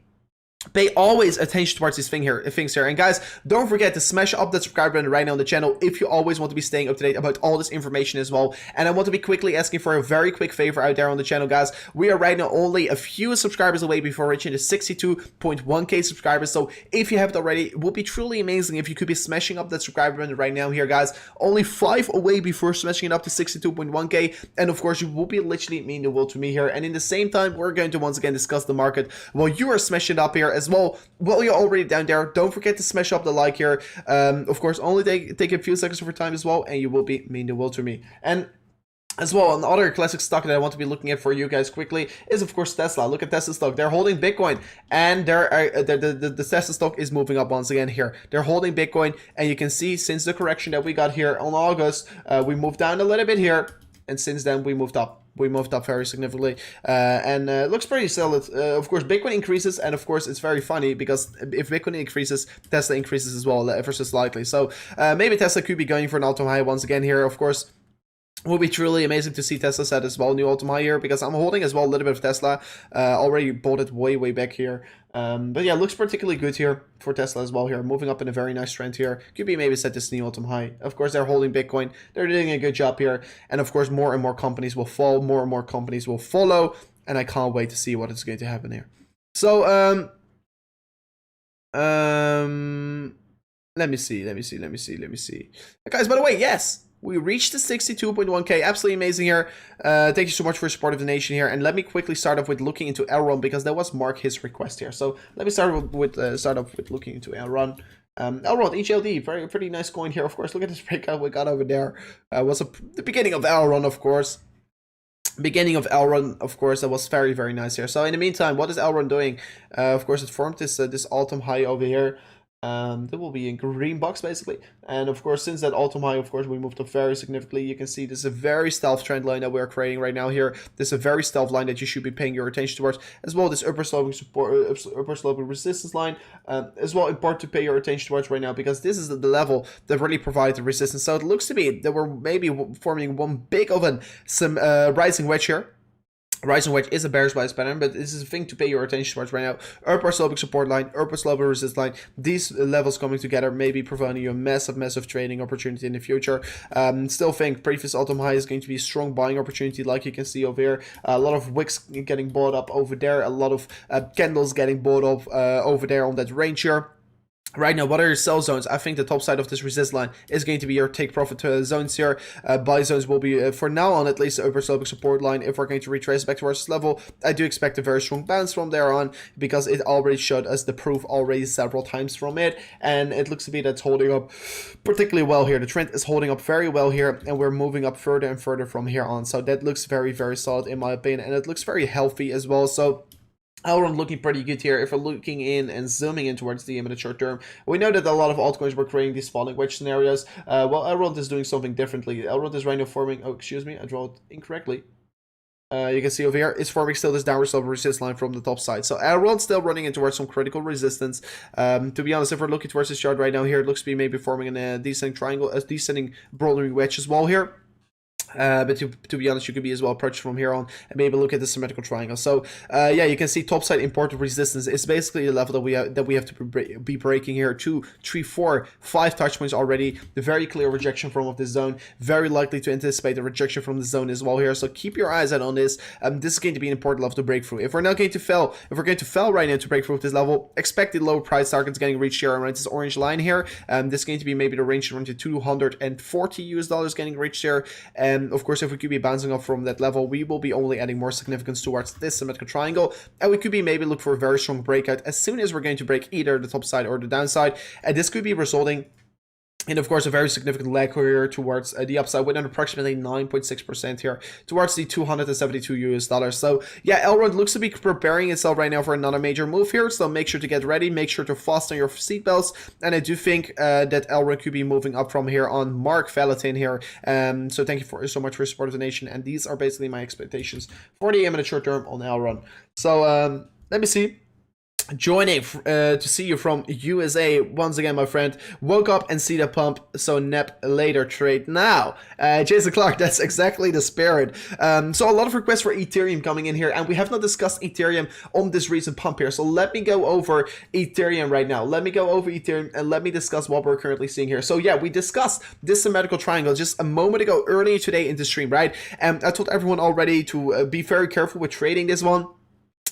Pay always attention towards these things here. And guys, don't forget to smash up that subscribe button right now on the channel if you always want to be staying up to date about all this information as well. And I want to be quickly asking for a very quick favor out there on the channel, guys. We are right now only a few subscribers away before reaching the 62.1k subscribers. So if you haven't already, it would be truly amazing if you could be smashing up that subscribe button right now here, guys. Only 5 away before smashing it up to 62.1k. And of course, you will be literally mean the world to me here. And in the same time, we're going to once again discuss the market while you are smashing it up here as well. While you're already down there, don't forget to smash up the like here. Of course, only take a few seconds of your time as well, and you will be mean the world to me. And as well, another classic stock that I want to be looking at for you guys quickly is, of course, Tesla. Look at Tesla stock. They're holding Bitcoin, and the Tesla stock is moving up once again here. They're holding Bitcoin, and you can see since the correction that we got here on August, we moved down a little bit here, and since then we moved up. We moved up very significantly, and it looks pretty solid. Of course, Bitcoin increases, and of course, it's very funny because if Bitcoin increases, Tesla increases as well, ever so slightly. So maybe Tesla could be going for an all-time high once again here. Of course, it will be truly amazing to see Tesla set as well, new all-time high here, because I'm holding as well a little bit of Tesla. Already bought it way back here. But yeah, looks particularly good here for Tesla as well here. Moving up in a very nice trend here. Could be maybe set this new all-time high. Of course, they're holding Bitcoin. They're doing a good job here. And of course, more and more companies will fall. More and more companies will follow. And I can't wait to see what is going to happen here. So, let me see. Guys, by the way, yes. We reached the 62.1k, absolutely amazing here. Thank you so much for your support of the nation here. And let me quickly start off with looking into Elrond because that was Mark his request here. So let me start off with looking into Elrond. Elrond, HLD, pretty nice coin here. Of course, look at this breakout we got over there. Was the beginning of Elrond, of course. Beginning of Elrond, of course, that was very nice here. So in the meantime, what is Elrond doing? Of course, it formed this all-time high over here. There will be a green box basically, and of course since that all-time high, of course, we moved up very significantly. You can see this is a very stealth trend line that we're creating right now here. This is a very stealth line that you should be paying your attention towards, as well this upper sloping support, upper sloping resistance line, as well important to pay your attention towards right now, because this is the level that really provides the resistance. So it looks to be that we're maybe forming one big of some rising wedge here. Rising wedge is a bearish bias pattern, but this is a thing to pay your attention towards right now. Upper sloping support line, upper sloping resistance line. These levels coming together may be providing you a massive trading opportunity in the future. Still think previous all-time high is going to be a strong buying opportunity, like you can see over here. A lot of wicks getting bought up over there. A lot of candles getting bought up over there on that range here. Right now, what are your sell zones? I think the top side of this resist line is going to be your take profit zones here. Buy zones will be, for now on at least, the upper sloping support line. If we're going to retrace back towards this level, I do expect a very strong bounce from there on, because it already showed us the proof already several times from it. And it looks to be that's holding up particularly well here. The trend is holding up very well here, and we're moving up further and further from here on. So that looks very solid in my opinion, and it looks very healthy as well. So Elrond looking pretty good here. If we're looking in and zooming in towards the EM in the short term, we know that a lot of altcoins were creating these falling wedge scenarios. Well, Elrond is doing something differently. Elrond is right now forming, oh, excuse me, I drew it incorrectly. You can see over here, it's forming still this downward slope resistance line from the top side. So Elrond's still running in towards some critical resistance. To be honest, if we're looking towards this chart right now here, it looks to be maybe forming a descending triangle, a descending broadening wedge as well here. But to be honest, you could be as well approached from here on and maybe look at the symmetrical triangle. So yeah, you can see topside important resistance is basically the level that we have to be breaking here. 2, 3, 4, 5 touch points already. The very clear rejection from this zone. Very likely to anticipate the rejection from the zone as well here. So keep your eyes out on this. This is going to be an important level to break through. If we're not going to fail, if we're going to fail right now to break through with this level, expect the low price targets getting reached here around this orange line here. This is going to be maybe the range around to $240 getting reached here. And of course, if we could be bouncing up from that level, we will be only adding more significance towards this symmetrical triangle, and we could be maybe look for a very strong breakout as soon as we're going to break either the top side or the downside, and this could be resulting in, of course, a very significant leg here towards the upside with an approximately 9.6% here towards the $272. So yeah, Elrond looks to be preparing itself right now for another major move here. So make sure to get ready. Make sure to fasten your seatbelts. And I do think that Elrond could be moving up from here on. Mark Valentin here. So thank you so much for your support of the nation. And these are basically my expectations for the short term on Elrond. So let me see. joining to see you from USA once again, my friend. Woke up and see the pump, so nap later, trade now. Jason Clark, that's exactly the spirit. So a lot of requests for Ethereum coming in here, and we have not discussed Ethereum on this recent pump here. So let me go over Ethereum right now. Let me go over Ethereum and let me discuss what we're currently seeing here. So yeah, we discussed this symmetrical triangle just a moment ago earlier today in the stream, right? And I told everyone already to be very careful with trading this one.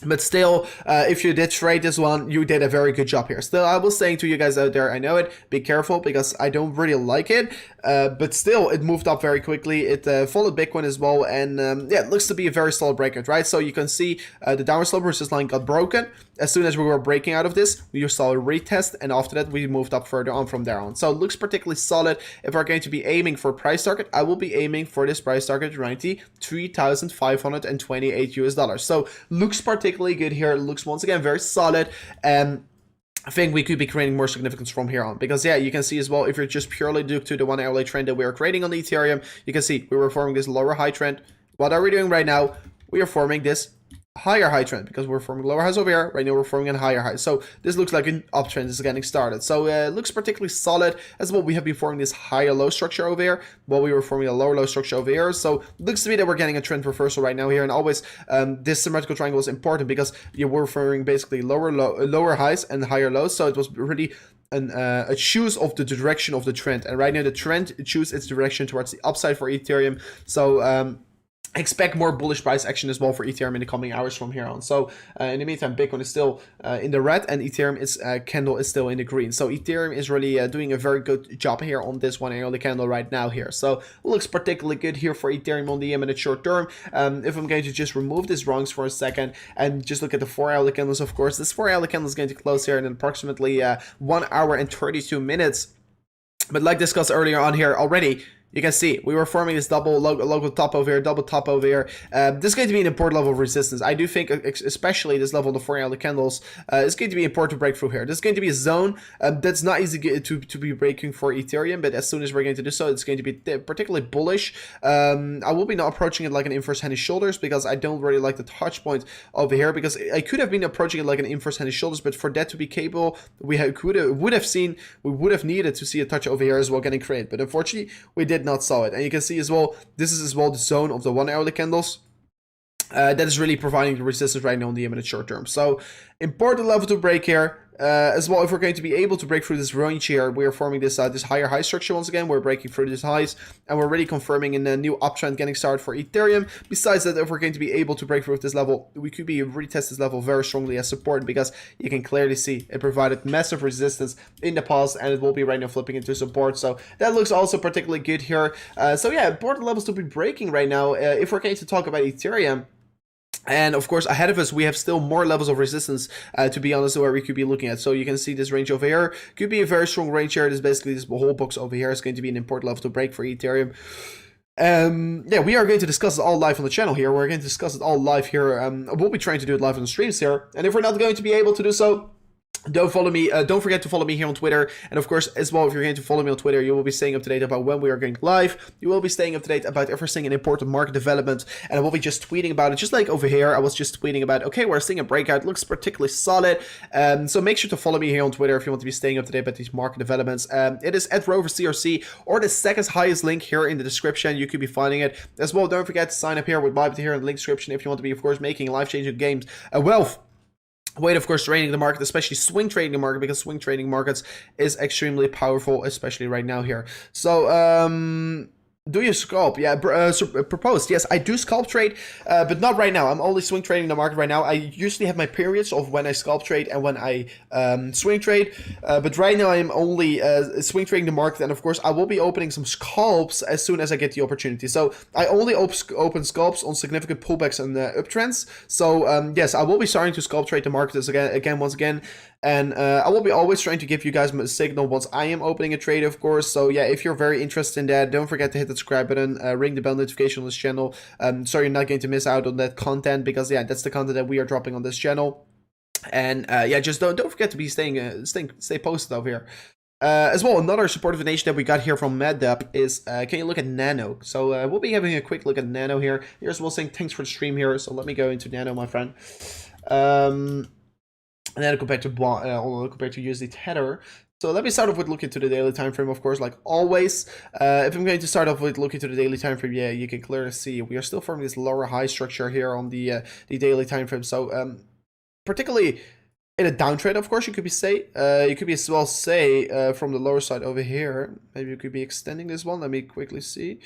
But still, if you did trade this one, you did a very good job here. Still, I was saying to you guys out there, I know it, be careful because I don't really like it. But still, it moved up very quickly. It followed Bitcoin as well. And yeah, it looks to be a very solid breakout, right? So you can see the downward slope resistance line got broken. As soon as we were breaking out of this, we saw a retest. And after that, we moved up further on from there on. So it looks particularly solid. If we're going to be aiming for a price target, I will be aiming for this price target, $93,528 US. So looks particularly good here. It looks once again very solid. I think we could be creating more significance from here on because yeah, you can see as well, if you're just purely due to the 1 hourly trend that we are creating on the Ethereum, you can see we were forming this lower high trend. What are we doing right now? We are forming this higher high trend because we're forming lower highs over here. Right now we're forming a higher high. So this looks like an uptrend is getting started. So it looks particularly solid as well. We have been forming this higher low structure over here while we were forming a lower low structure over here. So looks to me that we're getting a trend reversal right now here. And always this symmetrical triangle is important because you were forming basically lower highs and higher lows. So it was really a choose of the direction of the trend. And right now the trend chooses its direction towards the upside for Ethereum. So expect more bullish price action as well for Ethereum in the coming hours from here on. So in the meantime, Bitcoin is still in the red and Ethereum is candle is still in the green. So Ethereum is really doing a very good job here on this 1 hourly candle right now here. So looks particularly good here for Ethereum on the imminent short term. If I'm going to just remove these rungs for a second and just look at the 4 hourly candles, of course, this 4 hourly candle is going to close here in approximately 1 hour and 32 minutes. But like discussed earlier on here already, you can see we were forming this double local top over here, double top over here. This is going to be an important level of resistance. I do think, especially this level of the 4 hourly candles, is going to be important to break through here. This is going to be a zone that's not easy to be breaking for Ethereum, but as soon as we're going to do so, it's going to be particularly bullish. I will be not approaching it like an inverse head and shoulders because I don't really like the touch point over here, because I could have been approaching it like an inverse head and shoulders, but for that to be capable, we would have needed to see a touch over here as well getting created, but unfortunately we did not saw it. And you can see as well, this is as well the zone of the 1 hourly candles that is really providing the resistance right now in the imminent short term. So important level to break here. As well, if we're going to be able to break through this range here, we are forming this this higher high structure once again. We're breaking through these highs, and we're really confirming in a new uptrend getting started for Ethereum. Besides that, if we're going to be able to break through this level, we could be retest this level very strongly as support, because you can clearly see it provided massive resistance in the past, and it will be right now flipping into support. So that looks also particularly good here. So yeah, important levels to be breaking right now. If we're going to talk about Ethereum, and of course, ahead of us, we have still more levels of resistance, to be honest, where we could be looking at. So you can see this range over here could be a very strong range here. This basically, this whole box over here is going to be an important level to break for Ethereum. Yeah, we are going to discuss it all live on the channel here. We're going to discuss it all live here. We'll be trying to do it live on the streams here. And if we're not going to be able to do so, don't follow me. Don't forget to follow me here on Twitter. And of course, as well, if you're going to follow me on Twitter, you will be staying up to date about when we are going live. You will be staying up to date about everything in important market development. And I will be just tweeting about it. Just like over here, I was just tweeting about, okay, we're seeing a breakout. Looks particularly solid. So make sure to follow me here on Twitter if you want to be staying up to date about these market developments. It is at RoverCRC, or the second highest link here in the description. You could be finding it. As well, don't forget to sign up here with BYBIT here in the link description if you want to be, of course, making life-changing games a wealth. Wait, of course, trading the market, especially swing trading the market, because swing trading markets is extremely powerful, especially right now here. So, do you scalp? Yeah, proposed. Yes, I do scalp trade, but not right now. I'm only swing trading the market right now. I usually have my periods of when I scalp trade and when I swing trade, but right now I'm only swing trading the market. And of course, I will be opening some scalps as soon as I get the opportunity. So I only open scalps on significant pullbacks and uptrends. So yes, I will be starting to scalp trade the markets once again. And I will be always trying to give you guys a signal once I am opening a trade, of course. So yeah, if you're very interested in that, don't forget to hit the subscribe button, ring the bell notification on this channel, so you're not going to miss out on that content, because yeah, that's the content that we are dropping on this channel. And yeah, just don't forget to be stay posted over here. As well, another supportive donation that we got here from MadDub is, can you look at Nano? So we'll be having a quick look at Nano here. Here's well saying thanks for the stream here. So let me go into Nano, my friend. and then go back to USD Tether. So let me start off with looking to the daily time frame, of course, like always. If I'm going to start off with looking to the daily time frame, yeah, you can clearly see we are still forming this lower high structure here on the daily time frame. So particularly in a downtrend, of course, you could be as well say from the lower side over here. Maybe you could be extending this one. Let me quickly see.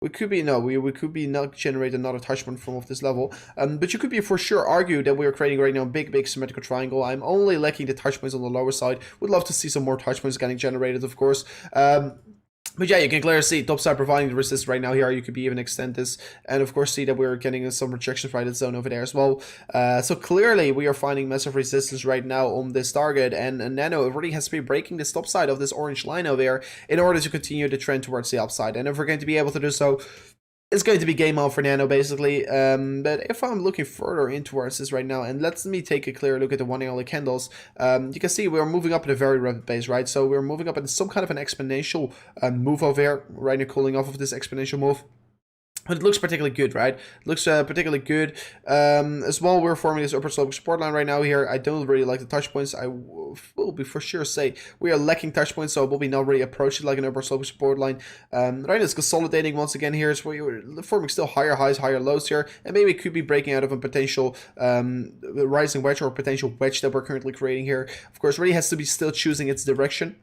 We could be we could be not generate another touch point from off this level, but you could be for sure argue that we are creating right now a big symmetrical triangle. I'm only lacking the touch points on the lower side. Would love to see some more touch points getting generated, of course. But yeah, you can clearly see top side providing the resistance right now here. You could be even extend this, and of course see that we're getting some rejection right zone over there as well. So clearly we are finding massive resistance right now on this target, and Nano really has to be breaking this top side of this orange line over there in order to continue the trend towards the upside. And if we're going to be able to do so, it's going to be game on for Nano, basically. But if I'm looking further in towards this right now, and let me take a clear look at the 1 hourly candles, you can see we're moving up at a very rapid pace, right? So we're moving up in some kind of an exponential move over here, right now cooling off of this exponential move. But it looks particularly good, right? It looks particularly good. As well, we're forming this upper slope support line right now here. I don't really like the touch points. I will be for sure say we are lacking touch points, so we'll be not really approaching like an upper slope support line. Right now, it's consolidating once again here. So we're forming still higher highs, higher lows here, and maybe it could be breaking out of a potential rising wedge or potential wedge that we're currently creating here. Of course, really has to be still choosing its direction.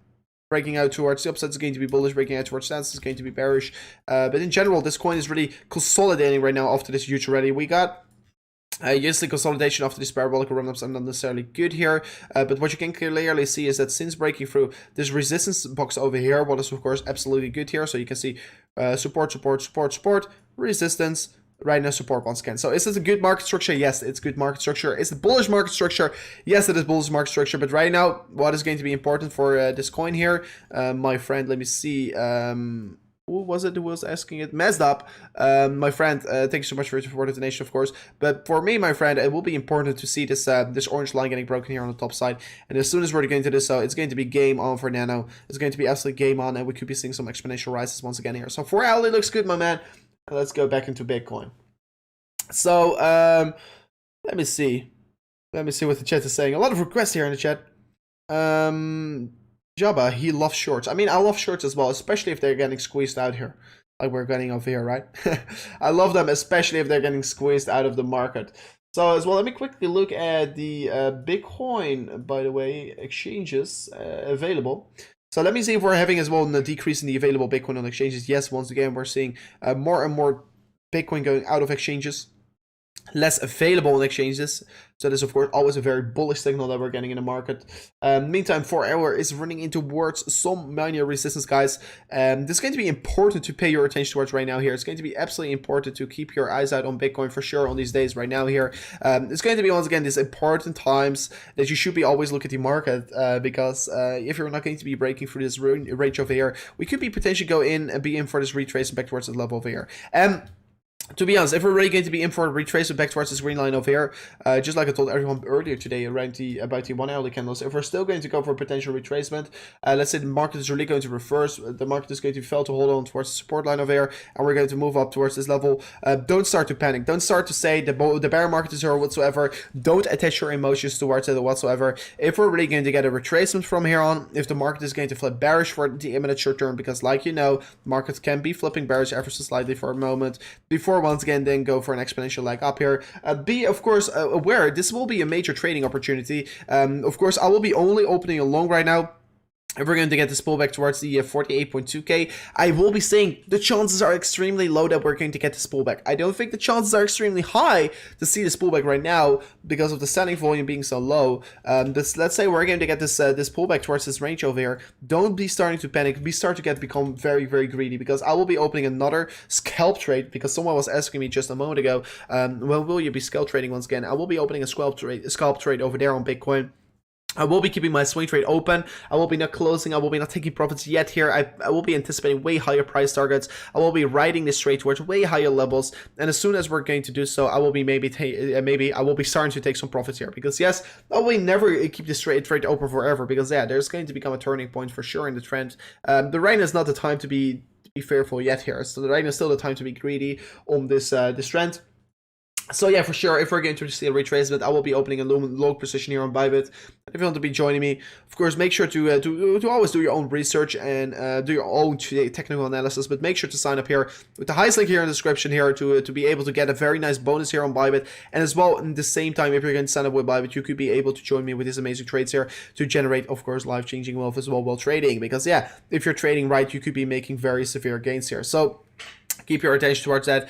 Breaking out towards the upside is going to be bullish, breaking out towards downside is going to be bearish. But in general, this coin is really consolidating right now after this huge rally. We got USD consolidation after these parabolic run-ups are not necessarily good here, but what you can clearly see is that since breaking through this resistance box over here, what is of course absolutely good here. So you can see support, resistance. Right now, support once again. So is this a good market structure? Yes, it's good market structure. Is it bullish market structure? Yes, it is bullish market structure. But right now, what is going to be important for this coin here, my friend? Let me see. Who was it who was asking it? Messed up. My friend, thank you so much for your support and donation, of course. But for me, my friend, it will be important to see this this orange line getting broken here on the top side. And as soon as we're going to do so, it's going to be game on for Nano. It's going to be absolutely game on, and we could be seeing some exponential rises once again here. So for Al, it looks good, my man. Let's go back into Bitcoin. So let me see what the chat is saying. A lot of requests here in the chat. Jabba, he loves shorts. I mean, I love shorts as well, especially if they're getting squeezed out here, like we're getting over here, right? I love them, especially if they're getting squeezed out of the market. So as well, let me quickly look at the Bitcoin, by the way, exchanges available. So let me see if we're having as well a decrease in the available Bitcoin on exchanges. Yes, once again, we're seeing more and more Bitcoin going out of exchanges, less available on exchanges. So this is of course always a very bullish signal that we're getting in the market. Meantime, 4 hour is running in towards some minor resistance, guys. This is going to be important to pay your attention towards right now here. It's going to be absolutely important to keep your eyes out on Bitcoin for sure on these days right now here. It's going to be once again these important times that you should be always look at the market because if you're not going to be breaking through this range over here, we could be potentially go in and be in for this retracement back towards the level over here. To be honest, if we're really going to be in for a retracement back towards this green line over here, just like I told everyone earlier today around about the 1 hourly candles, if we're still going to go for a potential retracement, let's say the market is really going to reverse, the market is going to fail to hold on towards the support line over here, and we're going to move up towards this level, don't start to panic. Don't start to say the bear market is here whatsoever. Don't attach your emotions towards it whatsoever. If we're really going to get a retracement from here on, if the market is going to flip bearish for the imminent short term, because like you know, markets can be flipping bearish ever so slightly for a moment, before once again then go for an exponential leg up here. Be of course aware this will be a major trading opportunity. Of course I will be only opening a long right now. If we're going to get this pullback towards the 48.2k, I will be saying the chances are extremely low that we're going to get this pullback. I don't think the chances are extremely high to see this pullback right now because of the selling volume being so low. Let's say we're going to get this this pullback towards this range over here. Don't be starting to panic. Become very, very greedy, because I will be opening another scalp trade, because someone was asking me just a moment ago, well, will you be scalp trading once again? I will be opening a scalp trade over there on Bitcoin. I will be keeping my swing trade open. I will be not closing. I will be not taking profits yet here. I will be anticipating way higher price targets. I will be riding this trade towards way higher levels. And as soon as we're going to do so, I will be maybe I will be starting to take some profits here. Because yes, I will never keep this trade open forever. Because yeah, there's going to become a turning point for sure in the trend. The rain is not the time to be fearful yet here. So the rain is still the time to be greedy on this this trend. So yeah, for sure, if we're going to see a retracement, I will be opening a long position here on BYBIT. If you want to be joining me, of course, make sure to always do your own research and do your own technical analysis. But make sure to sign up here with the highest link here in the description here to be able to get a very nice bonus here on BYBIT. And as well, at the same time, if you're going to sign up with BYBIT, you could be able to join me with these amazing trades here to generate, of course, life-changing wealth as well while trading. Because yeah, if you're trading right, you could be making very severe gains here. So keep your attention towards that.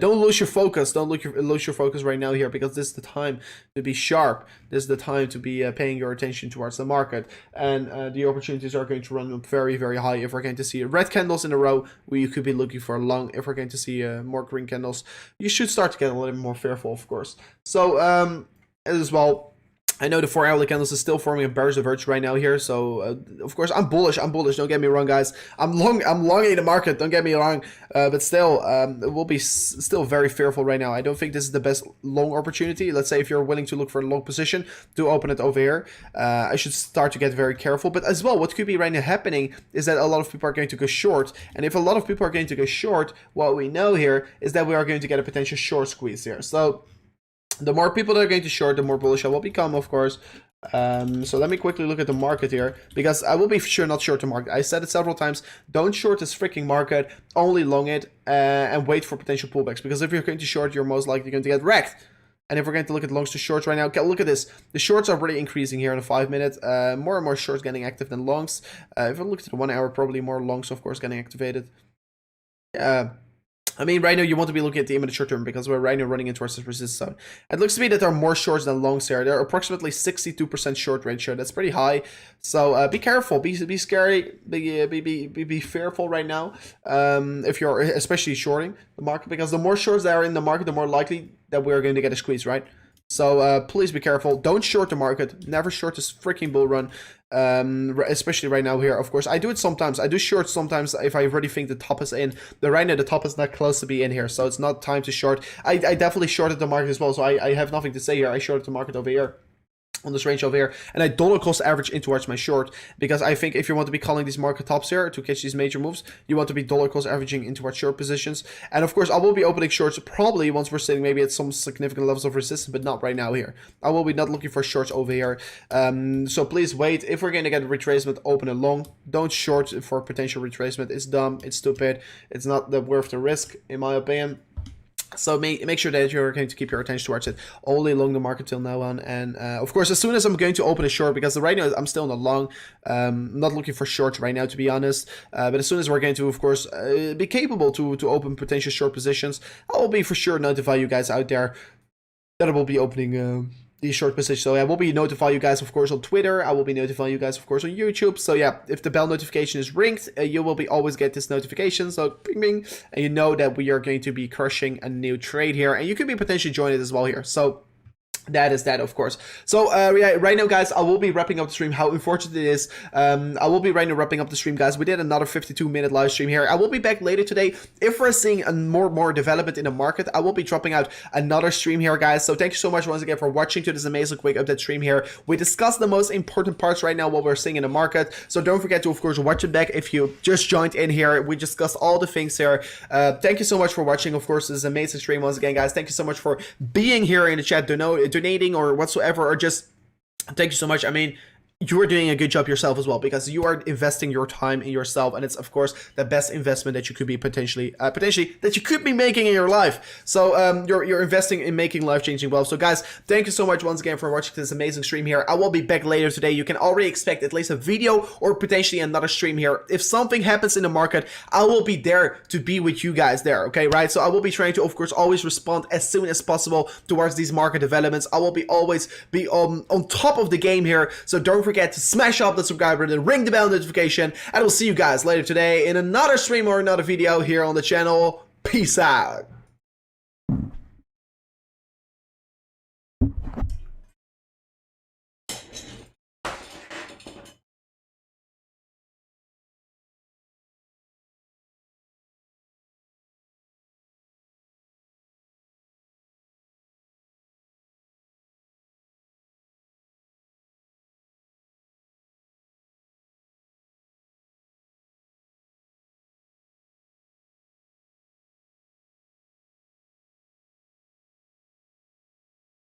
Don't lose your focus. Don't lose your focus right now here, because this is the time to be sharp. This is the time to be paying your attention towards the market. And the opportunities are going to run up very, very high. If we're going to see red candles in a row, you could be looking for a long. If we're going to see more green candles, you should start to get a little more fearful, of course. So as well, I know the 4-hourly candles is still forming a bearish divergence right now here, so of course I'm bullish. Don't get me wrong, guys. I'm longing the market. Don't get me wrong, but still, it will be still very fearful right now. I don't think this is the best long opportunity. Let's say if you're willing to look for a long position, do open it over here. I should start to get very careful. But as well, what could be right now happening is that a lot of people are going to go short, and if a lot of people are going to go short, what we know here is that we are going to get a potential short squeeze here. So the more people that are going to short, the more bullish I will become, of course. So let me quickly look at the market here, because I will be sure not short the market. I said it several times. Don't short this freaking market. Only long it and wait for potential pullbacks. Because if you're going to short, you're most likely going to get wrecked. And if we're going to look at longs to shorts right now, look at this. The shorts are really increasing here in a 5 minute. More and more shorts getting active than longs. If I look at the 1 hour, probably more longs, of course, getting activated. I mean, right now you want to be looking at the short term, because we're right now running into our resistance zone. It looks to me that there are more shorts than longs here. There are approximately 62% short ratio. That's pretty high. So be careful. Be scary. Be fearful right now. If you're especially shorting the market, because the more shorts that are in the market, the more likely that we're going to get a squeeze, right? So please be careful. Don't short the market. Never short this freaking bull run. Especially right now here. Of course, I do it sometimes. I do short sometimes if I really think the top is in. But right now the top is not close to be in here, so it's not time to short. I definitely shorted the market as well, so I have nothing to say here. I shorted the market over here on this range over here, and I dollar cost average in towards my short, because I think if you want to be calling these market tops here to catch these major moves, you want to be dollar cost averaging in towards short positions. And of course, I will be opening shorts probably once we're sitting maybe at some significant levels of resistance, but not right now here. I will be not looking for shorts over here. So please wait. If we're going to get a retracement, open it long. Don't short for potential retracement. It's dumb. It's stupid. It's not worth the risk, in my opinion. So make sure that you're going to keep your attention towards it. Only long the market till now on. And of course, as soon as I'm going to open a short, because right now I'm still not long, not looking for shorts right now, to be honest. But as soon as we're going to, of course, be capable to open potential short positions, I will be for sure notify you guys out there that I will be opening these short positions. So I will be notifying you guys, of course, on Twitter. I will be notifying you guys, of course, on YouTube. So yeah, if the bell notification is ringed, you will be always get this notification. So ping ping, and you know that we are going to be crushing a new trade here, and you could be potentially joining it as well here. So that is that, of course. So right now, guys, I will be wrapping up the stream. How unfortunate it is. I will be right now wrapping up the stream, guys. We did another 52-minute live stream here. I will be back later today. If we're seeing a more development in the market, I will be dropping out another stream here, guys. So thank you so much once again for watching to this amazing quick update stream here. We discussed the most important parts right now, what we're seeing in the market. So don't forget to, of course, watch it back if you just joined in here. We discussed all the things here. Thank you so much for watching, of course, this amazing stream once again, guys. Thank you so much for being here in the chat, donating or whatsoever, or just thank you so much. I mean, you are doing a good job yourself as well, because you are investing your time in yourself, and it's of course the best investment that you could be potentially that you could be making in your life. So you're investing in making life-changing wealth. So guys, thank you so much once again for watching this amazing stream here. I will be back later today. You can already expect at least a video or potentially another stream here. If something happens in the market, I will be there to be with you guys there, okay, right? So I will be trying to, of course, always respond as soon as possible towards these market developments. I will be always be on top of the game here. So don't forget to smash up the subscribe button and ring the bell notification, and I will see you guys later today in another stream or another video here on the channel. Peace out.